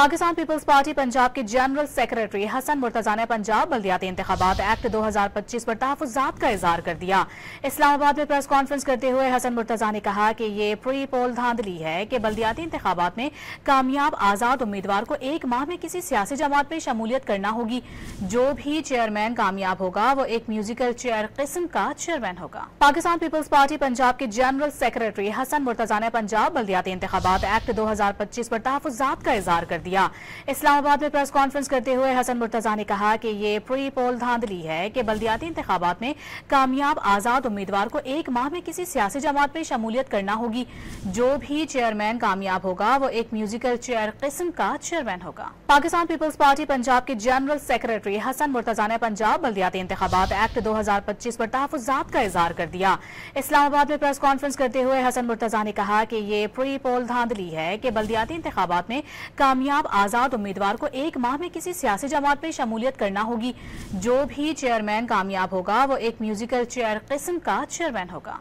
Pakistan peoples party Punjab के general secretary Hasan Murtaza ने पंजाब बल्दियाती इंतखाबात एक्ट 2025 पर तहफुजात का इजहार कर दिया। इस्लामाबाद में प्रेस कॉन्फ्रेंस करते हुए हसन मुर्तजा ने कहा कि ये प्री पोल धांधली है कि बल्दियाती इंतखाबात में कामयाब आजाद उम्मीदवार को एक माह में किसी सियासी जमात में शमूलियत करना होगी। जो भी चेयरमैन कामयाब होगा वो एक म्यूजिकल चेयर किस्म का चेयरमैन होगा। पाकिस्तान पीपल्स पार्टी पंजाब के जनरल सेक्रेटरी हसन मुर्तजा ने पंजाब बल्दियाती इंतखाबात एक्ट 2025 पर तहफुजात का इजहार कर दिया। इस्लामाबाद में प्रेस कॉन्फ्रेंस करते हुए हसन मुर्तजा ने कहा कि ये प्री पोल धांधली है कि बल्दियाती इंतखाबात में कामयाब आजाद उम्मीदवार को एक माह में किसी सियासी जमात में शमूलियत करना होगी। जो भी चेयरमैन कामयाब होगा वो एक म्यूजिकल चेयर किस्म का चेयरमैन होगा। पाकिस्तान पीपल्स पार्टी पंजाब के जनरल सेक्रेटरी हसन मुर्तजा ने पंजाब बल्दियाती इंतखाबात एक्ट 2025 पर तहफुजात का इजहार कर दिया। इस्लामाबाद में प्रेस कॉन्फ्रेंस करते हुए हसन मुर्तजा ने कहा कि ये प्री पोल धांधली है कि बल्दियाती इंतखाबात में कामयाब आजाद उम्मीदवार को एक माह में किसी सियासी जमात में शमूलियत करना होगी। जो भी चेयरमैन कामयाब होगा वो एक म्यूजिकल चेयर किस्म का चेयरमैन होगा।